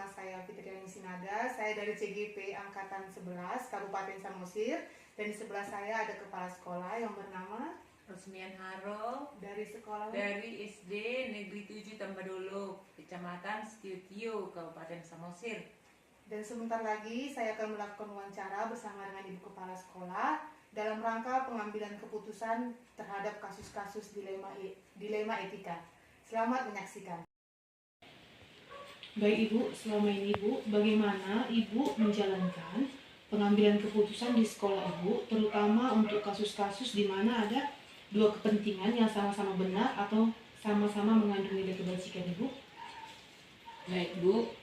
saya Fitriani Sinaga, saya dari CGP Angkatan 11 Kabupaten Samosir, dan di sebelah saya ada kepala sekolah yang bernama Rosmian Haro dari sekolah dari SD Negeri 7 Tambadolo, Kecamatan Setiotio, Kabupaten Samosir. Dan sebentar lagi saya akan melakukan wawancara bersama dengan Ibu Kepala Sekolah dalam rangka pengambilan keputusan terhadap kasus-kasus dilema etika. Selamat menyaksikan. Baik Ibu, selama ini Ibu, bagaimana Ibu menjalankan pengambilan keputusan di sekolah Ibu, terutama untuk kasus-kasus di mana ada dua kepentingan yang sama-sama benar atau sama-sama mengandung nilai kebajikan Ibu? Baik Bu,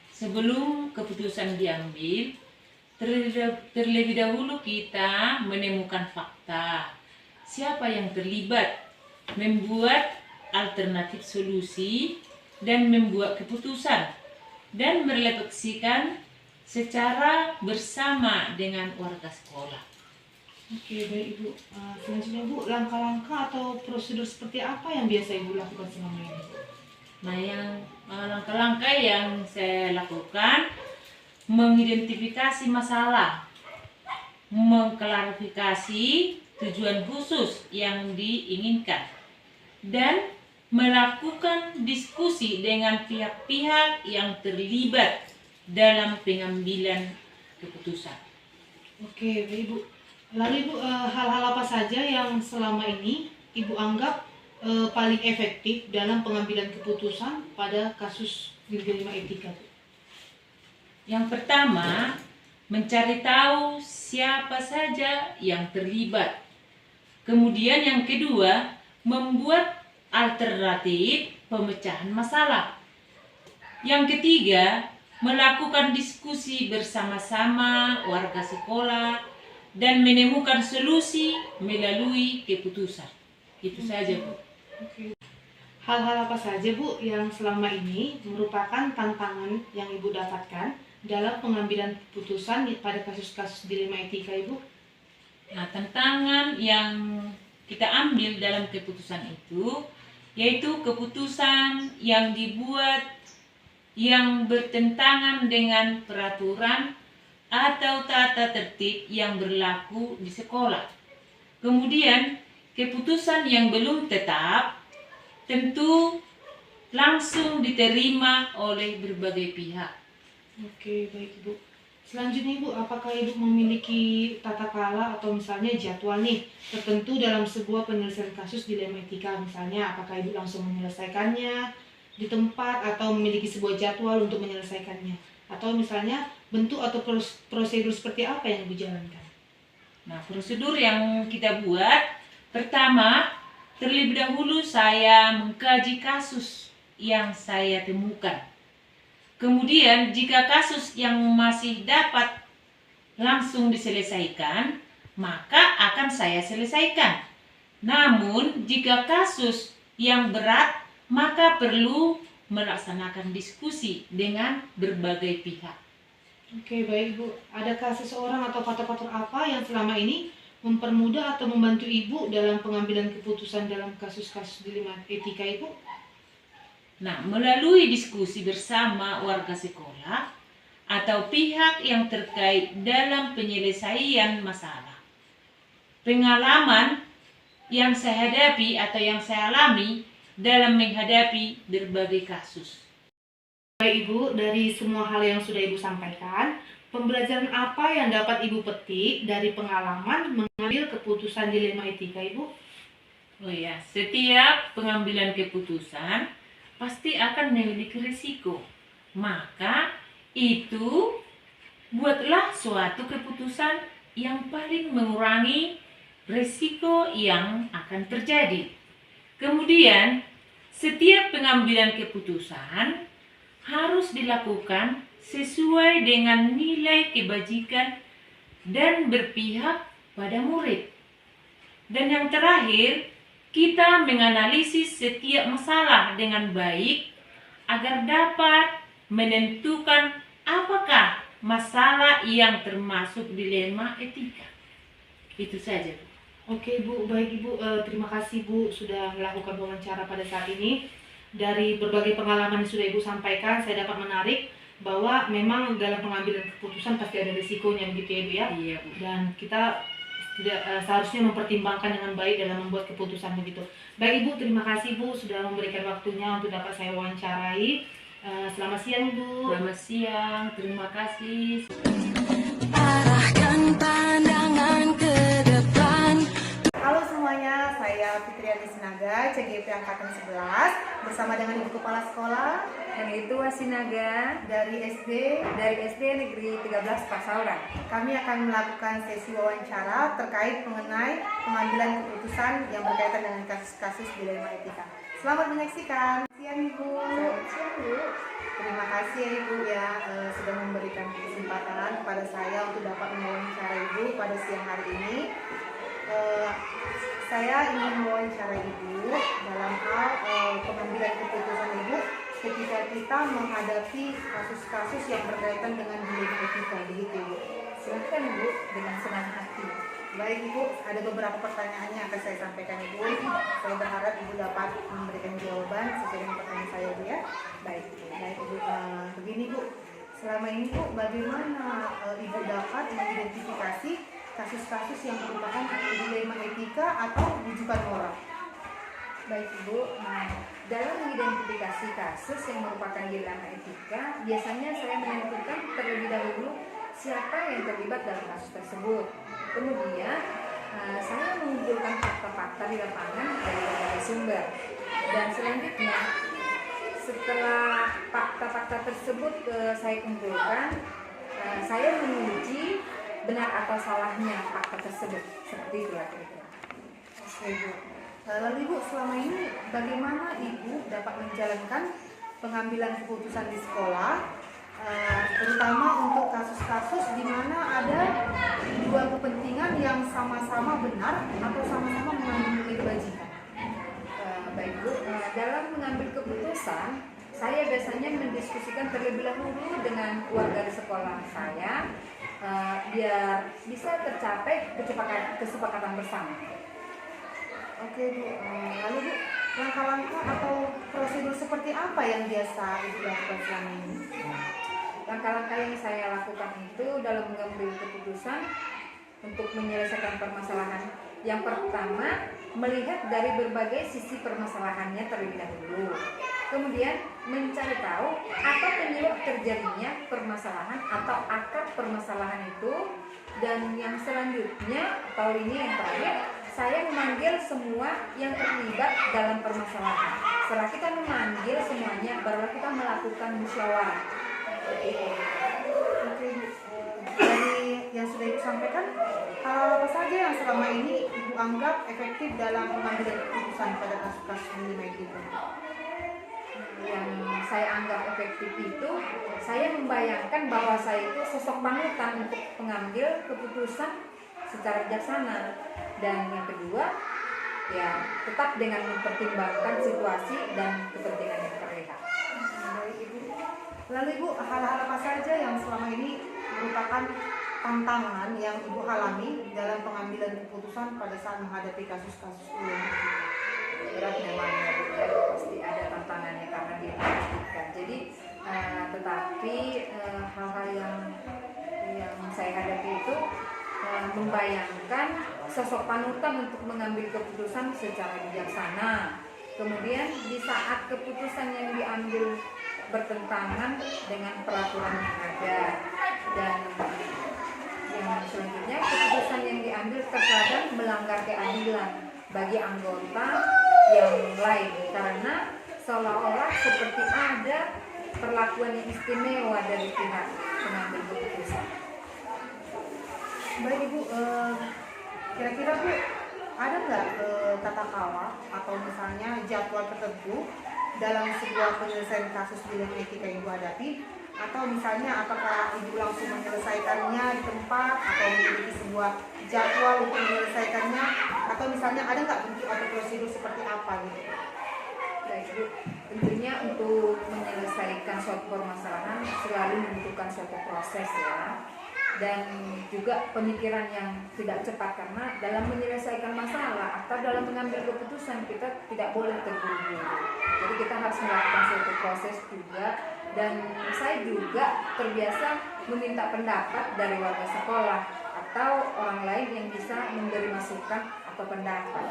sebelum keputusan diambil, terlebih dahulu kita menemukan fakta. Siapa yang terlibat, membuat alternatif solusi, dan membuat keputusan, dan merefleksikan secara bersama dengan warga sekolah. Oke, baik Ibu. Selanjutnya Bu, langkah-langkah atau prosedur seperti apa yang biasa Ibu lakukan selama ini? Nah, yang langkah-langkah yang saya lakukan, mengidentifikasi masalah, mengklarifikasi tujuan khusus yang diinginkan, dan melakukan diskusi dengan pihak-pihak yang terlibat dalam pengambilan keputusan. Oke, baik Ibu. Lalu Ibu, hal-hal apa saja yang selama ini Ibu anggap paling efektif dalam pengambilan keputusan pada kasus dilema etika? Yang pertama, mencari tahu siapa saja yang terlibat. Kemudian yang kedua, membuat alternatif pemecahan masalah. Yang ketiga, melakukan diskusi bersama-sama warga sekolah dan menemukan solusi melalui keputusan. Itu saja, Bu. Oke. Hal-hal apa saja Bu yang selama ini merupakan tantangan yang Ibu dapatkan dalam pengambilan keputusan pada kasus-kasus dilema etika Ibu? Nah, tantangan yang kita ambil dalam keputusan itu yaitu keputusan yang dibuat yang bertentangan dengan peraturan atau tata tertib yang berlaku di sekolah. Kemudian, keputusan yang belum tetap tentu langsung diterima oleh berbagai pihak. Oke, baik Ibu. Selanjutnya Ibu, apakah Ibu memiliki tata kelola atau misalnya jadwal nih tertentu dalam sebuah penyelesaian kasus dilema etika? Misalnya, apakah Ibu langsung menyelesaikannya di tempat atau memiliki sebuah jadwal untuk menyelesaikannya? Atau misalnya bentuk atau prosedur seperti apa yang Ibu jalankan? Nah, prosedur yang kita buat, pertama, terlebih dahulu saya mengkaji kasus yang saya temukan. Kemudian jika kasus yang masih dapat langsung diselesaikan, maka akan saya selesaikan. Namun jika kasus yang berat, maka perlu melaksanakan diskusi dengan berbagai pihak. Oke, baik Bu. Adakah seseorang atau faktor-faktor apa yang selama ini mempermudah atau membantu Ibu dalam pengambilan keputusan dalam kasus-kasus dilema etika Ibu? Nah, melalui diskusi bersama warga sekolah atau pihak yang terkait dalam penyelesaian masalah. Pengalaman yang saya hadapi atau yang saya alami dalam menghadapi berbagai kasus. Baik Ibu, dari semua hal yang sudah Ibu sampaikan, pembelajaran apa yang dapat Ibu petik dari pengalaman mengambil keputusan dilema etika Ibu? Oh ya, setiap pengambilan keputusan pasti akan memiliki risiko. Maka itu buatlah suatu keputusan yang paling mengurangi risiko yang akan terjadi. Kemudian, setiap pengambilan keputusan harus dilakukan sesuai dengan nilai kebajikan dan berpihak pada murid. Dan yang terakhir, kita menganalisis setiap masalah dengan baik agar dapat menentukan apakah masalah yang termasuk dilema etika. Itu saja, Bu. Oke Bu, baik Ibu, terima kasih Bu sudah melakukan wawancara pada saat ini. dari berbagai pengalaman yang sudah Ibu sampaikan, saya dapat menarik bahwa memang dalam pengambilan keputusan pasti ada risikonya, begitu ya Bu ya? Iya Bu. Dan kita seharusnya mempertimbangkan dengan baik dalam membuat keputusan begitu. Baik Ibu, terima kasih Bu sudah memberikan waktunya untuk dapat saya wawancarai. Selamat siang Ibu. Selamat siang, terima kasih. Arahkan pandangan ke depan. Halo semuanya, saya Fitriani Sinaga, CGP Angkatan 11 bersama dengan Ibu Kepala Sekolah Yang itu Wasinaga dari dari SD Negeri 13 Pasauran. Kami akan melakukan sesi wawancara terkait mengenai pengambilan keputusan yang berkaitan dengan kasus-kasus dilema etika. Selamat menyaksikan. Siang Ibu. Siang Bu. Terima kasih ya Ibu ya sudah memberikan kesempatan kepada saya untuk dapat mewawancara Ibu pada siang hari ini. Saya ingin mewawancara Ibu dalam hal pengambilan keputusan Ibu ketika kita menghadapi kasus-kasus yang berkaitan dengan dilema etika, begitu Ibu. Silahkan Bu, dengan senang hati. Baik Ibu, ada beberapa pertanyaan yang akan saya sampaikan Ibu. Saya berharap Ibu dapat memberikan jawaban sesuai dengan pertanyaan saya Bu ya. Baik Ibu, begini Bu, selama ini Bu, bagaimana Ibu dapat mengidentifikasi kasus-kasus yang merupakan dilema etika atau rujukan moral? Baik Ibu, dalam mengidentifikasi kasus yang merupakan dilema etika, biasanya saya menentukan terlebih dahulu siapa yang terlibat dalam kasus tersebut. Kemudian saya mengumpulkan fakta-fakta di lapangan dari berbagai sumber. Dan selanjutnya, setelah fakta-fakta tersebut saya kumpulkan, saya menguji benar atau salahnya fakta tersebut. Seperti itulah kira-kira. Oke Bu. Lalu Ibu, selama ini bagaimana Ibu dapat menjalankan pengambilan keputusan di sekolah, terutama untuk kasus-kasus di mana ada dua kepentingan yang sama-sama benar atau sama-sama mengandung kewajiban? Baik Bu, dalam mengambil keputusan, saya biasanya mendiskusikan terlebih dahulu dengan keluarga di sekolah saya, biar bisa tercapai kesepakatan bersama. Oke Bu, lalu Bu, langkah-langkah atau prosedur seperti apa yang biasa Ibu lakukan selama ini? Langkah-langkah yang saya lakukan itu dalam mengambil keputusan untuk menyelesaikan permasalahan. Yang pertama, melihat dari berbagai sisi permasalahannya terlebih dahulu. Kemudian mencari tahu apa penyebab terjadinya permasalahan atau akar permasalahan itu. Dan yang selanjutnya, atau ini yang terakhir, saya memanggil semua yang terlibat dalam permasalahan. Setelah kita memanggil semuanya, barulah kita melakukan musyawarah. Oke Bu, dari yang sudah Ibu sampaikan, hal apa saja yang selama ini Ibu anggap efektif dalam pengambilan keputusan pada kasus-kasus dilema etika? Yang saya anggap efektif itu, saya membayangkan bahwa saya itu sosok panutan untuk mengambil keputusan secara bijaksana. Dan yang kedua, ya tetap dengan mempertimbangkan situasi dan kepentingan yang terlihat. Baik Ibu. Lalu Ibu, hal-hal apa saja yang selama ini merupakan tantangan yang Ibu alami dalam pengambilan keputusan pada saat menghadapi kasus-kasus dilema etika? Berat memang ya Bu, ya, pasti ada tantangannya karena dipastikan. Jadi tetapi hal-hal yang saya hadapi itu membayangkan sosok panutan untuk mengambil keputusan secara bijaksana. Kemudian di saat keputusan yang diambil bertentangan dengan peraturan yang ada, dan yang selanjutnya keputusan yang diambil terkadang melanggar keadilan bagi anggota yang lain karena seolah-olah seperti ada perlakuan yang istimewa dari pihak pengambil keputusan. Baik Ibu, kira-kira Bu, ada nggak tata kala atau misalnya jadwal tertentu dalam sebuah penyelesaian kasus dilema etika yang Ibu hadapi? Atau misalnya apakah Ibu langsung menyelesaikannya di tempat atau memiliki sebuah jadwal untuk menyelesaikannya? Atau misalnya ada nggak bentuk atau prosedur seperti apa gitu? Baik Bu, tentunya untuk menyelesaikan suatu permasalahan selalu membutuhkan suatu proses ya. dan juga pemikiran yang tidak cepat, karena dalam menyelesaikan masalah atau dalam mengambil keputusan kita tidak boleh terburu-buru. Jadi kita harus melakukan suatu proses juga, dan saya juga terbiasa meminta pendapat dari warga sekolah atau orang lain yang bisa memberi masukan atau pendapat.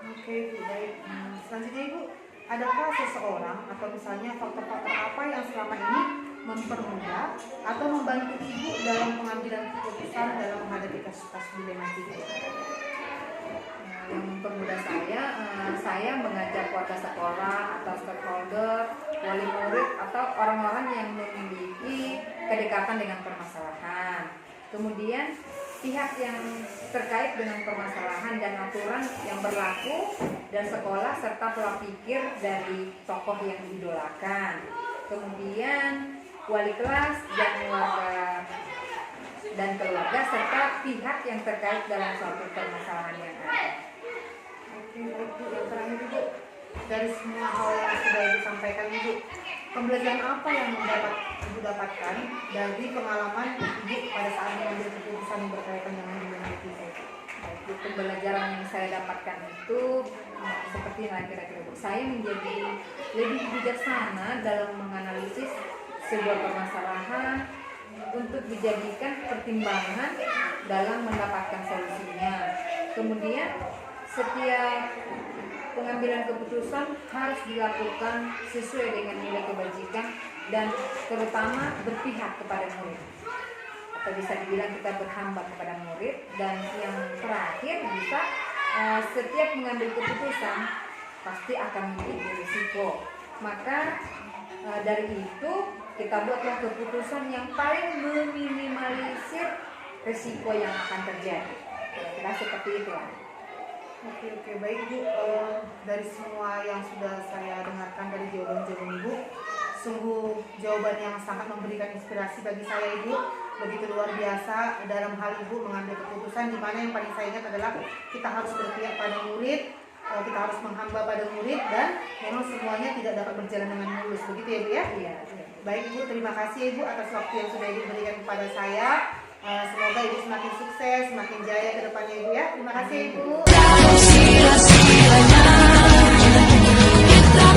Oke, baik. Selanjutnya Ibu, adakah seseorang atau misalnya faktor-faktor apa yang selama ini mempermudah atau membantu Ibu dalam pengambilan keputusan dalam menghadapi kasus-kasus dilematika? Yang mempermudah saya mengajak warga sekolah atau stakeholder, wali murid atau orang-orang yang memiliki kedekatan dengan permasalahan. Kemudian pihak yang terkait dengan permasalahan dan aturan yang berlaku, dan sekolah serta pola pikir dari tokoh yang diidolakan. Kemudian wali kelas dan warga dan keluarga serta pihak yang terkait dalam suatu permasalahan yang ada. Oke, baik Bu. Yang terakhir Ibu, dari semua hal yang sudah Ibu sampaikan Ibu, pembelajaran apa yang Ibu dapatkan dari pengalaman Ibu pada saat mengambil keputusan yang berkaitan dengan dilematika? Baik, pembelajaran yang saya dapatkan itu seperti yang kira-kira Bu, saya menjadi lebih bijaksana dalam menganalisis sebuah permasalahan untuk dijadikan pertimbangan dalam mendapatkan solusinya. Kemudian setiap pengambilan keputusan harus dilakukan sesuai dengan nilai kebajikan dan terutama berpihak kepada murid, atau bisa dibilang kita berhamba kepada murid. Dan yang terakhir bisa setiap mengambil keputusan pasti akan memiliki risiko, maka dari itu kita buatlah keputusan yang paling meminimalisir risiko yang akan terjadi. Kira-kira seperti itu lah. Oke, baik Bu. Dari semua yang sudah saya dengarkan dari jawaban-jawaban Ibu, sungguh jawaban yang sangat memberikan inspirasi bagi saya Ibu. Begitu luar biasa dalam hal Ibu mengambil keputusan, di mana yang paling saya ingat adalah kita harus berpihak pada murid, kita harus menghamba pada murid, dan memang semuanya tidak dapat berjalan dengan mulus. Begitu ya Bu ya? Iya. Baik Bu, terima kasih Ibu atas waktu yang sudah Ibu berikan kepada saya. Semoga Ibu semakin sukses, semakin jaya ke depannya Ibu ya. Terima kasih Ibu. Sia-sianya kita